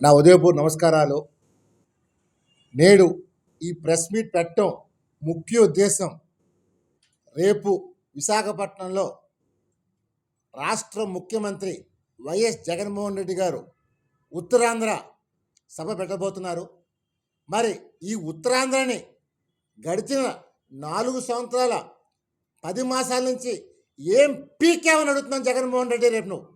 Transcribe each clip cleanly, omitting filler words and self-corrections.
నా ఉదయపూర్ నమస్కారాలు. నేడు ఈ ప్రెస్ మీట్ పెట్టడం ముఖ్య ఉద్దేశం, రేపు విశాఖపట్నంలో రాష్ట్ర ముఖ్యమంత్రి వైఎస్ జగన్మోహన్ రెడ్డి గారు ఉత్తరాంధ్ర సభ పెట్టబోతున్నారు. మరి ఈ ఉత్తరాంధ్రని గడిచిన 4 సంవత్సరాల 10 మాసాల నుంచి ఏం పీకేమని అడుగుతున్నాను జగన్మోహన్ రెడ్డి. రేపు నువ్వు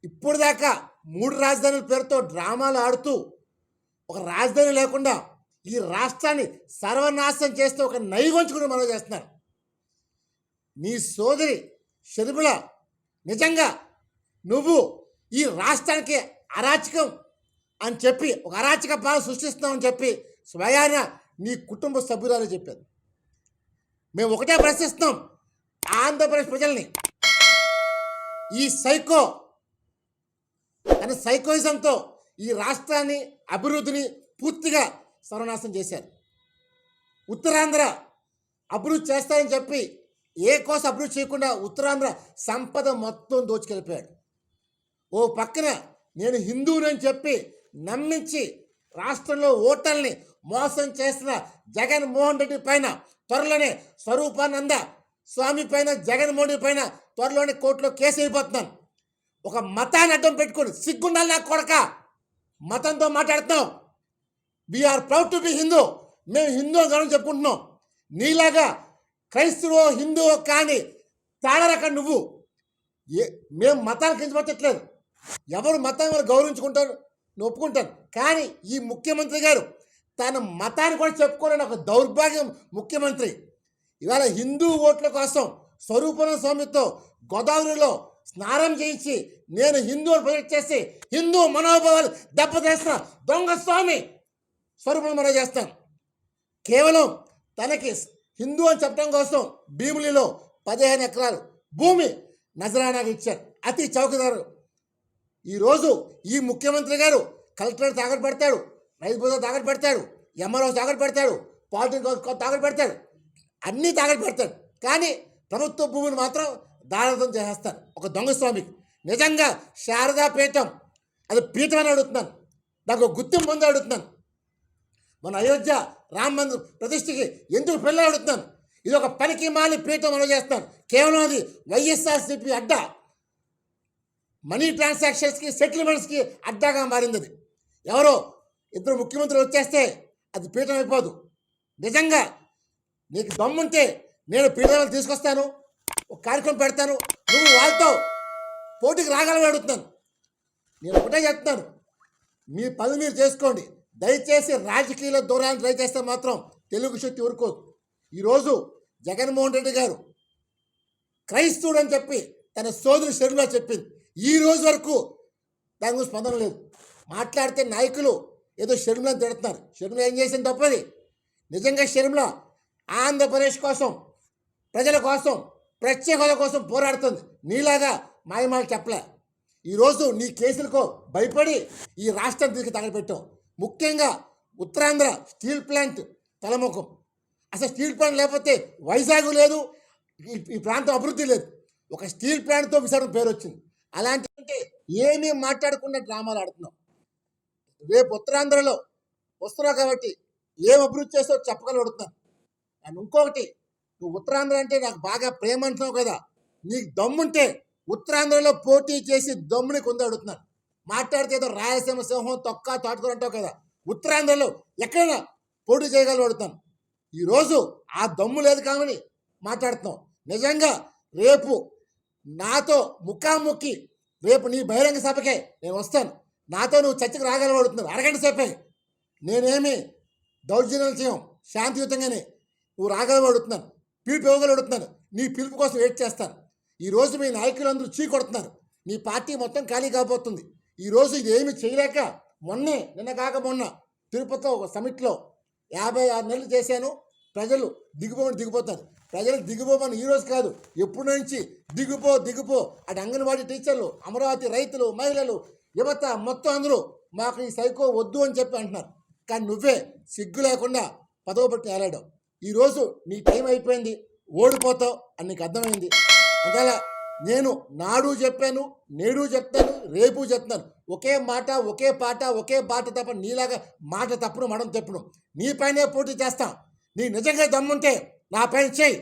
ఇప్పుడు దాకా 3 రాజధానుల పేరుతో డ్రామాలు ఆడుతూ ఒక రాజధాని లేకుండా ఈ రాష్ట్రాన్ని సర్వనాశనం చేస్తూ ఒక నైవంచుకుని మనం చేస్తున్నారు. నీ సోదరి షర్మిల, నిజంగా నువ్వు ఈ రాష్ట్రానికి అరాచకం అని చెప్పి ఒక అరాచక భావం సృష్టిస్తున్నామని చెప్పి స్వయాన నీ కుటుంబ సభ్యురాలు చెప్పారు. మేము ఒకటే ప్రశ్నిస్తున్నాం ఆంధ్రప్రదేశ్ ప్రజల్ని, ఈ సైకో తన సైకోయిజంతో ఈ రాష్ట్రాన్ని అభివృద్ధిని పూర్తిగా సర్వనాశనం చేశారు. ఉత్తరాంధ్ర అభివృద్ధి చేస్తారని చెప్పి ఏ కోసం అభివృద్ధి చేయకుండా ఉత్తరాంధ్ర సంపద మొత్తం దోచుకెళ్ళిపోయాడు. ఓ పక్కన నేను హిందువునని చెప్పి నమ్మించి రాష్ట్రంలో ఓటర్ని మోసం చేసిన జగన్మోహన్ రెడ్డి పైన త్వరలోనే స్వరూపానంద స్వామి పైన జగన్మోహన్ రెడ్డి పైన త్వరలోనే కోర్టులో కేసు అయిపోతున్నాను. ఒక మతాన్ని అడ్డం పెట్టుకొని సిగ్గుండాలి నా కొడక, మతంతో మాట్లాడుతున్నాం. We are proud to be Hindu, మేము హిందూ అని చెప్పుకుంటున్నాం. నీలాగా క్రైస్తవో హిందువో కానీ తాళరక నువ్వు. మేము మతాన్ని కించపట్టట్లేదు, ఎవరు మతాన్ని వాళ్ళు గౌరవించుకుంటారు, నేను ఒప్పుకుంటాను. కానీ ఈ ముఖ్యమంత్రి గారు తన మతాన్ని కూడా చెప్పుకోలేని ఒక దౌర్భాగ్యం ముఖ్యమంత్రి. ఇవాళ హిందూ ఓట్ల కోసం స్వరూపన స్వామితో గోదావరిలో స్నానం చేయించి నేను హిందువులు ప్రొజెక్ట్ చేసి హిందూ మనోభావాలు దెబ్బతీసిన దొంగ స్వామి స్వరూపం మనం చేస్తాను. కేవలం తనకి హిందూ అని చెప్పడం కోసం భీములిలో 15 ఎకరాలు భూమి నజరానాగా ఇచ్చారు అతి చౌకదారు. ఈరోజు ఈ ముఖ్యమంత్రి గారు కలెక్టరేట్ తాకట్టు పెడతాడు, రైతు బజార్ తాకట్టు పెడతాడు, ఎంఆర్ఓ తాకట్టు పెడతాడు, పాలిటిక్ తాకట్టు పెడతాడు, అన్నీ తాకట్టు పెడతాడు. కానీ ప్రభుత్వ భూమిని మాత్రం దారాదం చేసేస్తాను ఒక దొంగ స్వామికి. నిజంగా శారదా పీఠం అది పీఠం అని అడుగుతున్నాను, నాకు గుర్తింపు పొంది అడుగుతున్నాను. మన అయోధ్య రామ మందిర్ ప్రతిష్ఠకి ఎందుకు పిల్లలు అడుగుతున్నాను. ఇది ఒక పనికి మాలి పీఠం అమలు చేస్తాను. కేవలం అది వైఎస్ఆర్సీపీ అడ్డా, మనీ ట్రాన్సాక్షన్స్కి సెటిల్మెంట్స్కి అడ్డాగా మారింది. అది ఎవరో 2 ముఖ్యమంత్రులు వచ్చేస్తే అది పీఠం అయిపోదు. నిజంగా నీకు దమ్ముంటే నేను పీఠాలు తీసుకొస్తాను, ఒక కార్యక్రమం పెడతాను, నువ్వు వాళ్ళతో పోటీకి రాగలని అడుగుతున్నాను. నేను ఒకటే చెప్తున్నాను, మీ పని మీరు చేసుకోండి. దయచేసి రాజకీయాల దూరాన్ని ట్రై చేస్తే మాత్రం తెలుగు శక్తి ఊరుకోదు. ఈరోజు జగన్మోహన్ రెడ్డి గారు క్రైస్తవుడు అని చెప్పి తన సోదరి షర్మిల చెప్పింది. ఈ రోజు వరకు దాని గురించి స్పందన లేదు. మాట్లాడితే నాయకులు ఏదో షర్మిలని తిడుతున్నారు. షర్మిల ఏం చేసింది తప్పది. నిజంగా షర్మిల ఆంధ్రప్రదేశ్ కోసం, ప్రజల కోసం, ప్రత్యేక హోదా కోసం పోరాడుతుంది. నీలాగా మాయమాలు చెప్పలే. ఈరోజు నీ కేసులకు భయపడి ఈ రాష్ట్రం తిరిగి తగలపెట్టాం. ముఖ్యంగా ఉత్తరాంధ్ర స్టీల్ ప్లాంట్ తలముఖం. అసలు స్టీల్ ప్లాంట్ లేకపోతే వైజాగ్ లేదు, ఈ ప్రాంతం అభివృద్ధి లేదు. ఒక స్టీల్ ప్లాంట్తో విశాఖ పేరు వచ్చింది. అలాంటి ఏమీ మాట్లాడకుండా డ్రామాలు ఆడుతున్నాం. రేపు ఉత్తరాంధ్రలో వస్తున్నావు కాబట్టి ఏం అభివృద్ధి చేస్తావో చెప్పగలుగుతున్నాను. అండ్ ఇంకొకటి, నువ్వు ఉత్తరాంధ్ర అంటే నాకు బాగా ప్రేమ అంటున్నావు కదా, నీకు దమ్ముంటే ఉత్తరాంధ్రలో పోటీ చేసి దమ్ముని కొంద అడుగుతున్నాను. మాట్లాడితే ఏదో రాయలసీమ సింహం తొక్క తోటకూర అంటావు కదా, ఉత్తరాంధ్రలో ఎక్కడైనా పోటీ చేయగలను అడుగుతాను. ఈరోజు ఆ దమ్ము లేదు కామని మాట్లాడుతున్నావు. నిజంగా రేపు నాతో ముఖాముఖి, రేపు నీ బహిరంగ సభకే నేను వస్తాను, నాతో నువ్వు చర్చకు రాగలవు అడుగుతున్నావు. అరగంట సేపే, నేనేమి దౌర్జన్యాలు చేయం, శాంతియుతంగానే నువ్వు రాగలవు అడుగుతున్నాను, పిలుపు ఇవ్వగలవు అడుగుతున్నాను. నీ పిలుపు కోసం వెయిట్ చేస్తాను. ఈరోజు మీ నాయకులందరూ చీ కొడుతున్నారు, నీ పార్టీ మొత్తం ఖాళీ కాబోతుంది. ఈరోజు ఇది ఏమి చేయలేక నిన్న కాక మొన్న తిరుపతిలో ఒక సమిట్లో 56 నెలలు చేశాను. ప్రజలు దిగిపోతారు. ప్రజలు దిగిపోమని ఈరోజు కాదు, ఎప్పటి నుంచి దిగిపో అటు అంగన్వాడీ టీచర్లు, అమరావతి రైతులు, మహిళలు, యువత మొత్తం అందరూ మాకు ఈ సైకో వద్దు అని చెప్పి అంటున్నారు. కానీ నువ్వే సిగ్గు లేకుండా పదవి పట్టి ఏలాడావు. ఈరోజు నీ టైం అయిపోయింది, ఓడిపోతావు అని నీకు అర్థమైంది. అందువల్ల నేను నాడు చెప్పాను, నేడు చెప్తాను, రేపు చెప్తాను. ఒకే మాట, ఒకే పాట, ఒకే బాట తప్ప నీలాగా మాట తప్పును మడం తెప్పును. నీ పైనే పోటీ చేస్తా. నీకు నిజంగా దమ్ముంటే నా పైన చేయి.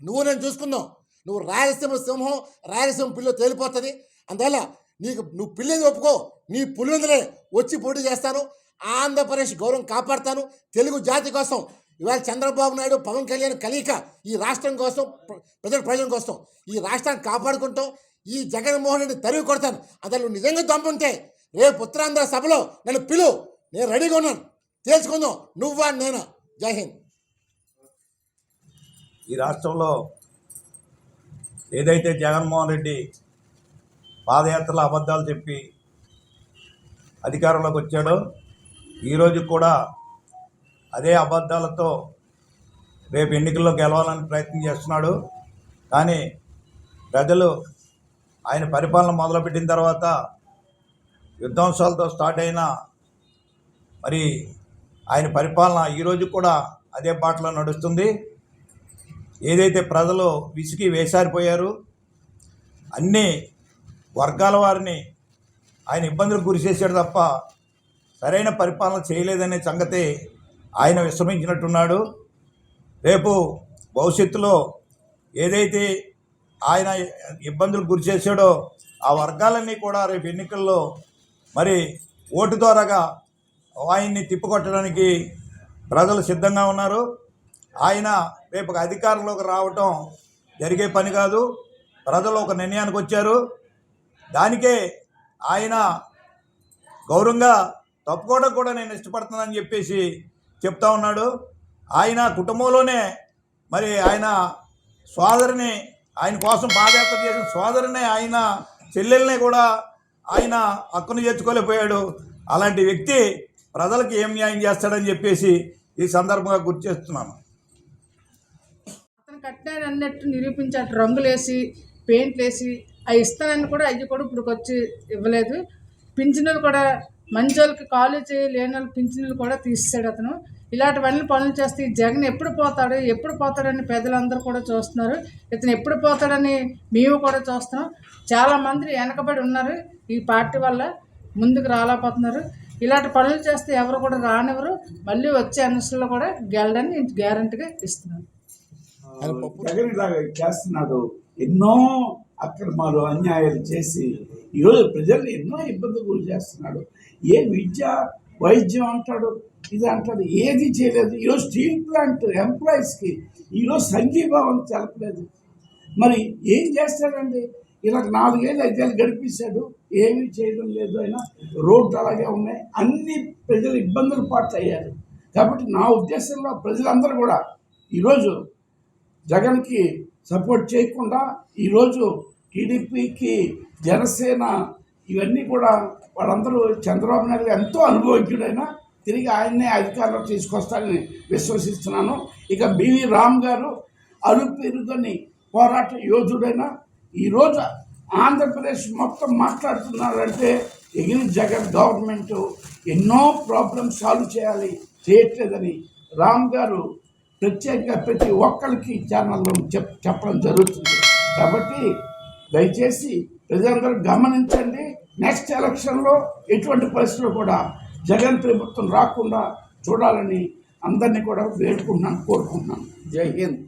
నేను చూసుకుందాం. నువ్వు రాయలసీమ సింహం, రాయలసీమ పిల్ల తేలిపోతుంది. అందువల్ల నువ్వు పిల్లిని ఒప్పుకో, నీ పులివెందులే వచ్చి పోటీ చేస్తాను. ఆంధ్రప్రదేశ్ గౌరవం కాపాడుతాను. తెలుగు జాతి కోసం ఇవాళ చంద్రబాబు నాయుడు, పవన్ కళ్యాణ్ కలియిక ఈ రాష్ట్రం కోసం, ప్రజల కోసం ఈ రాష్ట్రాన్ని కాపాడుకుంటాం. ఈ జగన్మోహన్ రెడ్డి తరివి కొడతాను. అసలు నువ్వు నిజంగా దమ్ముంటే రేపు ఉత్తరాంధ్ర సభలో నన్ను పిలువు, నేను రెడీగా ఉన్నాను. తేల్చుకుందాం నువ్వా నేనా. జై హింద్. ఈ రాష్ట్రంలో ఏదైతే జగన్మోహన్ రెడ్డి పాదయాత్రలో అబద్ధాలు చెప్పి అధికారంలోకి వచ్చాడో, ఈరోజు కూడా అదే అబద్ధాలతో రేపు ఎన్నికల్లో గెలవాలని ప్రయత్నం చేస్తున్నాడు. కానీ ప్రజలు ఆయన పరిపాలన మొదలుపెట్టిన తర్వాత యుద్ధాంశాలతో స్టార్ట్ అయిన మరి ఆయన పరిపాలన ఈరోజు కూడా అదే బాటలో నడుస్తుంది. ఏదైతే ప్రజలు విసిగి వేసారిపోయారు, అన్ని వర్గాల వారిని ఆయన ఇబ్బందులకు గురి చేశాడు తప్ప సరైన పరిపాలన చేయలేదనే సంగతి ఆయన విశ్రమించినట్టున్నాడు. రేపు భవిష్యత్తులో ఏదైతే ఆయన ఇబ్బందులకు గురి చేశాడో ఆ వర్గాలన్నీ కూడా రేపు ఎన్నికల్లో మరి ఓటు ద్వారాగా ఆయన్ని తిప్పికొట్టడానికి ప్రజలు సిద్ధంగా ఉన్నారు. ఆయన రేపు అధికారంలోకి రావటం జరిగే పని కాదు. ప్రజలు ఒక నిర్ణయానికి వచ్చారు. దానికే ఆయన గౌరవంగా తప్పుకోవడం కూడా నేను ఇష్టపడుతున్నానని చెప్పేసి చెప్తా ఉన్నాడు. ఆయన కుటుంబంలోనే మరి ఆయన సోదరిని, ఆయన కోసం పాదయాత్ర చేసిన సోదరిని, ఆయన చెల్లెల్ని కూడా ఆయన హక్కును చేర్చుకోలేకపోయాడు. అలాంటి వ్యక్తి ప్రజలకు ఏం న్యాయం చేస్తాడని చెప్పేసి ఈ సందర్భంగా గుర్తు చేస్తున్నాను. అతను కట్టినాడు అన్నట్టు నిరూపించాడు. రంగులేసి, పెయింట్లు వేసి అవి ఇస్తానని కూడా అవి కూడా ఇప్పుడు వచ్చి ఇవ్వలేదు. పింఛనులు కూడా మంచోళ్ళకి కాలేజీ లేని వాళ్ళు పింఛనులు కూడా తీసేశాడు అతను. ఇలాంటివన్నీ పనులు చేస్తే ఈ జగన్ ఎప్పుడు పోతాడని పెద్దలందరూ కూడా చూస్తున్నారు. ఇతను ఎప్పుడు పోతాడని మేము కూడా చూస్తున్నాం. చాలామంది వెనకబడి ఉన్నారు. ఈ పార్టీ వల్ల ముందుకు రాలేకపోతున్నారు. ఇలాంటి పనులు చేస్తే ఎవరు కూడా రానివ్వరు. మళ్ళీ వచ్చే ఎన్నికల్లో కూడా గెలడని గ్యారంటీగా ఇస్తున్నాను. జగన్ ఇలాగ చేస్తున్నాడు. ఎన్నో అక్రమాలు, అన్యాయాలు చేసి ఈరోజు ప్రజల్ని ఎన్నో ఇబ్బందులు గురి చేస్తున్నాడు. ఏ విద్య, వైద్యం అంటాడు, ఇది అంటాడు, ఏది చేయలేదు. ఈరోజు స్టీల్ ప్లాంట్ ఎంప్లాయీస్కి ఈరోజు సంఘీభావం తెలపలేదు. మరి ఏం చేస్తాడండి? ఇలా 4 ఏళ్ళు 5 ఏళ్ళు గడిపేశాడు, ఏమీ చేయడం లేదు. అయినా రోడ్లు అలాగే ఉన్నాయి. అన్ని ప్రజలు ఇబ్బందులు పాటయ్యారు. కాబట్టి నా ఉద్దేశంలో ప్రజలందరూ కూడా ఈరోజు జగన్కి సపోర్ట్ చేయకుండా ఈరోజు టీడీపీకి, జనసేన ఇవన్నీ కూడా వాళ్ళందరూ చంద్రబాబు నాయుడు ఎంతో అనుభవజ్ఞుడైనా తిరిగి ఆయన్నే అధికారంలో తీసుకొస్తారని విశ్వసిస్తున్నాను. ఇక బివి రామ్ గారు అలుపెరుగని పోరాట యోధుడైన ఈరోజు ఆంధ్రప్రదేశ్ మొత్తం మాట్లాడుతున్నారంటే ఎగిన జగన్ గవర్నమెంట్ ఎన్నో ప్రాబ్లమ్స్ సాల్వ్ చేయట్లేదని రామ్ గారు ప్రత్యేకంగా ప్రతి ఒక్కరికి ఛానల్లో చెప్పడం జరుగుతుంది. కాబట్టి దయచేసి ప్రజలందరూ గమనించండి. నెక్స్ట్ ఎలక్షన్లో ఎటువంటి పరిస్థితులు కూడా జగన్ ప్రభుత్వం రాకుండా చూడాలని అందరినీ కూడా కోరుకుంటున్నాను. జై హింద్.